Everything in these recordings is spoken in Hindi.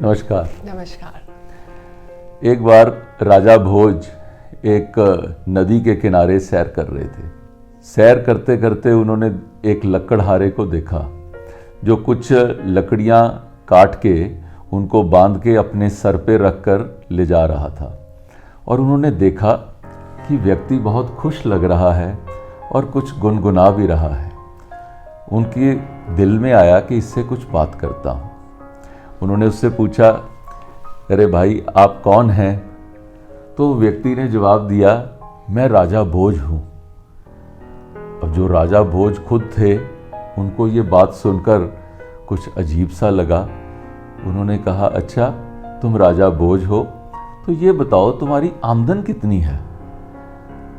नमस्कार। नमस्कार। एक बार राजा भोज एक नदी के किनारे सैर कर रहे थे। सैर करते करते उन्होंने एक लकड़हारे को देखा जो कुछ लकड़ियां काट के उनको बांध के अपने सर पे रखकर ले जा रहा था। और उन्होंने देखा कि व्यक्ति बहुत खुश लग रहा है और कुछ गुनगुना भी रहा है। उनके दिल में आया कि इससे कुछ बात करता हूँ। उन्होंने उससे पूछा, अरे भाई आप कौन हैं? तो व्यक्ति ने जवाब दिया, मैं राजा भोज हूँ। अब जो राजा भोज खुद थे उनको ये बात सुनकर कुछ अजीब सा लगा। उन्होंने कहा, अच्छा तुम राजा भोज हो तो ये बताओ तुम्हारी आमदन कितनी है?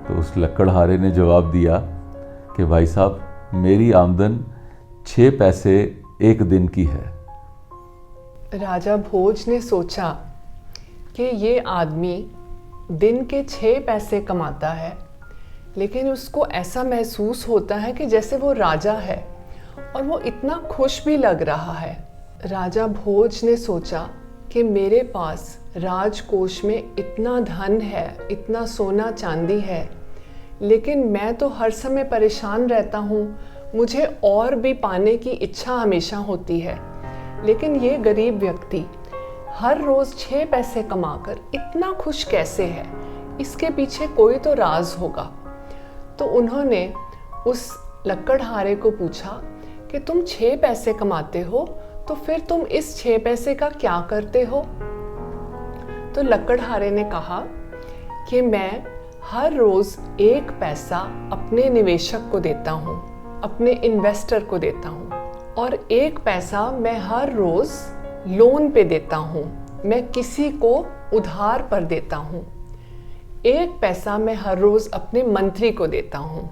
तो उस लकड़हारे ने जवाब दिया कि भाई साहब मेरी आमदन 6 पैसे एक दिन की है। राजा भोज ने सोचा कि ये आदमी दिन के 6 पैसे कमाता है, लेकिन उसको ऐसा महसूस होता है कि जैसे वो राजा है और वो इतना खुश भी लग रहा है। राजा भोज ने सोचा कि मेरे पास राजकोष में इतना धन है, इतना सोना चांदी है, लेकिन मैं तो हर समय परेशान रहता हूँ। मुझे और भी पाने की इच्छा हमेशा होती है, लेकिन ये गरीब व्यक्ति हर रोज़ 6 पैसे कमाकर इतना खुश कैसे है? इसके पीछे कोई तो राज होगा। तो उन्होंने उस लकड़हारे को पूछा कि तुम 6 पैसे कमाते हो तो फिर तुम इस 6 पैसे का क्या करते हो? तो लकड़हारे ने कहा कि मैं हर रोज़ 1 पैसा अपने निवेशक को देता हूँ, अपने इन्वेस्टर को देता हूँ, और 1 पैसा मैं हर रोज़ लोन पे देता हूँ, मैं किसी को उधार पर देता हूँ। 1 पैसा मैं हर रोज़ अपने मंत्री को देता हूँ।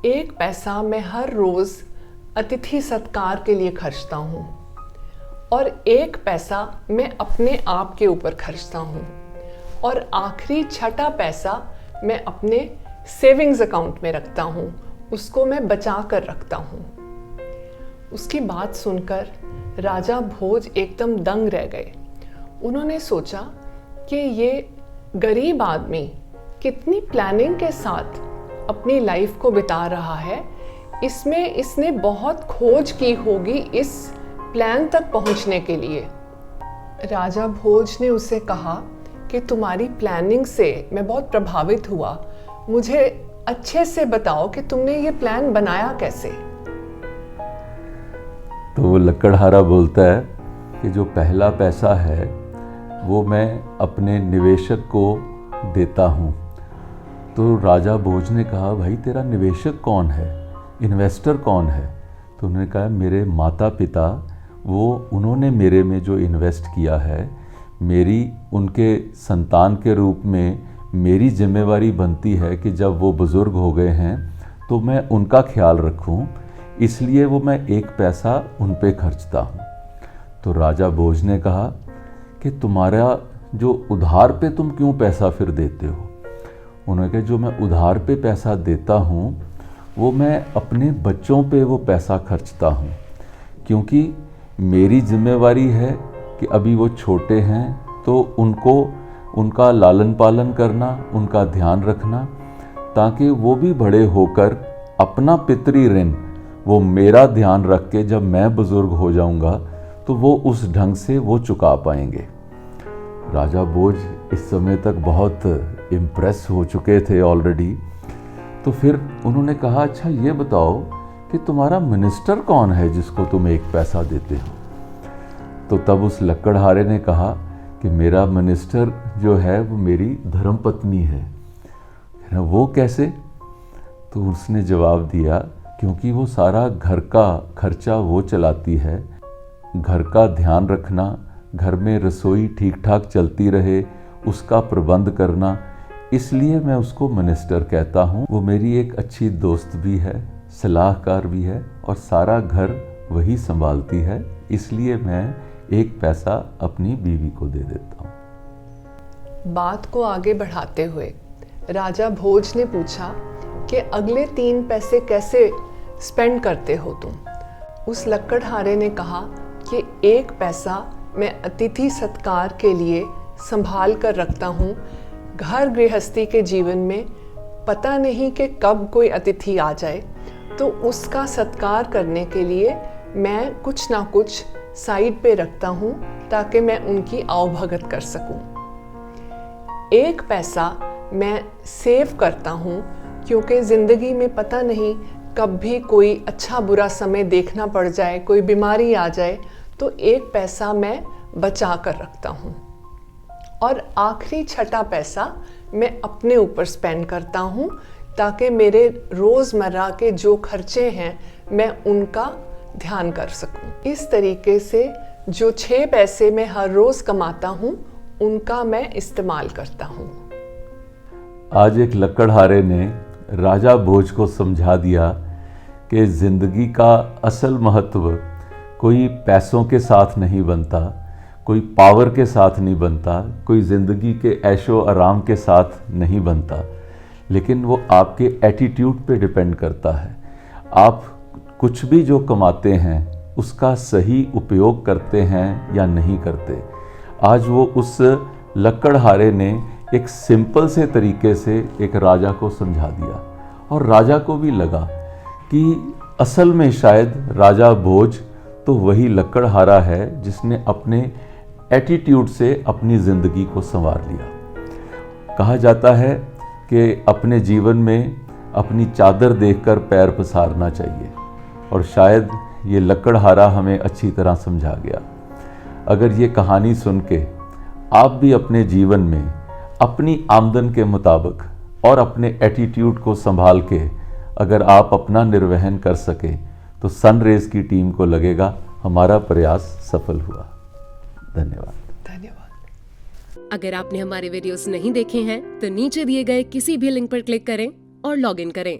1 पैसा मैं हर रोज़ अतिथि सत्कार के लिए खर्चता हूँ, और 1 पैसा मैं अपने आप के ऊपर खर्चता हूँ, और आखिरी 6ठा पैसा मैं अपने सेविंग्स अकाउंट में रखता हूँ, उसको मैं बचा कर रखता हूँ। उसकी बात सुनकर राजा भोज एकदम दंग रह गए। उन्होंने सोचा कि ये गरीब आदमी कितनी प्लानिंग के साथ अपनी लाइफ को बिता रहा है। इसमें इसने बहुत खोज की होगी इस प्लान तक पहुंचने के लिए। राजा भोज ने उसे कहा कि तुम्हारी प्लानिंग से मैं बहुत प्रभावित हुआ, मुझे अच्छे से बताओ कि तुमने ये प्लान बनाया कैसे? तो वो लकड़हारा बोलता है कि जो पहला पैसा है वो मैं अपने निवेशक को देता हूँ। तो राजा भोज ने कहा, भाई तेरा निवेशक कौन है, इन्वेस्टर कौन है? तो उन्होंने कहा, मेरे माता पिता, उन्होंने मेरे में जो इन्वेस्ट किया है, मेरी उनके संतान के रूप में मेरी जिम्मेवारी बनती है कि जब वो बुज़ुर्ग हो गए हैं तो मैं उनका ख्याल रखूं, इसलिए वो मैं 1 पैसा उन पे खर्चता हूँ। तो राजा भोज ने कहा कि तुम्हारा जो उधार पे तुम क्यों पैसा फिर देते हो? उन्होंने कहा, जो मैं उधार पे पैसा देता हूँ वो मैं अपने बच्चों पे वो पैसा खर्चता हूँ, क्योंकि मेरी जिम्मेवारी है कि अभी वो छोटे हैं तो उनका लालन पालन करना, उनका ध्यान रखना, ताकि वो भी बड़े होकर अपना पितृ ऋण वो मेरा ध्यान रख के जब मैं बुजुर्ग हो जाऊंगा तो वो उस ढंग से वो चुका पाएंगे। राजा भोज इस समय तक बहुत इम्प्रेस हो चुके थे ऑलरेडी। तो फिर उन्होंने कहा, अच्छा ये बताओ कि तुम्हारा मिनिस्टर कौन है जिसको तुम 1 पैसा देते हो? तो तब उस लकड़हारे ने कहा कि मेरा मिनिस्टर जो है वो मेरी धर्मपत्नी है। वो कैसे? तो उसने जवाब दिया, क्योंकि वो सारा घर का खर्चा वो चलाती है, घर का ध्यान रखना, घर में रसोई ठीक ठाक चलती रहे उसका प्रबंध करना, इसलिए मैं उसको मिनिस्टर कहता हूँ। वो मेरी एक अच्छी दोस्त भी है, सलाहकार भी है, और सारा घर वही संभालती है, इसलिए मैं 1 पैसा अपनी बीवी को दे देता हूँ। बात को आगे बढ़ाते हुए राजा भोज ने पूछा कि अगले 3 पैसे कैसे स्पेंड करते हो तुम? उस लकड़हारे ने कहा कि 1 पैसा मैं अतिथि सत्कार के लिए संभाल कर रखता हूँ। घर गृहस्थी के जीवन में पता नहीं कि कब कोई अतिथि आ जाए, तो उसका सत्कार करने के लिए मैं कुछ ना कुछ साइड पे रखता हूँ ताकि मैं उनकी आवभगत कर सकूँ। एक पैसा मैं सेव करता हूँ क्योंकि ज़िंदगी में पता नहीं कब भी कोई अच्छा बुरा समय देखना पड़ जाए, कोई बीमारी आ जाए, तो एक पैसा मैं बचा कर रखता हूँ। और आखिरी छठा पैसा मैं अपने ऊपर स्पेंड करता हूँ ताकि मेरे रोज़मर्रा के जो खर्चे हैं मैं उनका ध्यान कर सकूँ। इस तरीके से जो 6 पैसे मैं हर रोज़ कमाता हूँ उनका मैं इस्तेमाल करता हूँ। आज एक लकड़हारे ने राजा भोज को समझा दिया कि ज़िंदगी का असल महत्व कोई पैसों के साथ नहीं बनता, कोई पावर के साथ नहीं बनता, कोई ज़िंदगी के ऐशो आराम के साथ नहीं बनता, लेकिन वो आपके एटीट्यूड पे डिपेंड करता है। आप कुछ भी जो कमाते हैं उसका सही उपयोग करते हैं या नहीं करते। आज वो उस लकड़हारे ने एक सिंपल से तरीके से एक राजा को समझा दिया, और राजा को भी लगा कि असल में शायद राजा भोज तो वही लकड़हारा है जिसने अपने एटीट्यूड से अपनी ज़िंदगी को संवार लिया। कहा जाता है कि अपने जीवन में अपनी चादर देखकर पैर पसारना चाहिए, और शायद ये लकड़हारा हमें अच्छी तरह समझा गया। अगर ये कहानी सुन के आप भी अपने जीवन में अपनी आमदन के मुताबिक और अपने एटीट्यूड को संभाल के अगर आप अपना निर्वहन कर सके तो सनरेज की टीम को लगेगा हमारा प्रयास सफल हुआ। धन्यवाद। अगर आपने हमारे वीडियोस नहीं देखे हैं तो नीचे दिए गए किसी भी लिंक पर क्लिक करें और लॉग इन करें।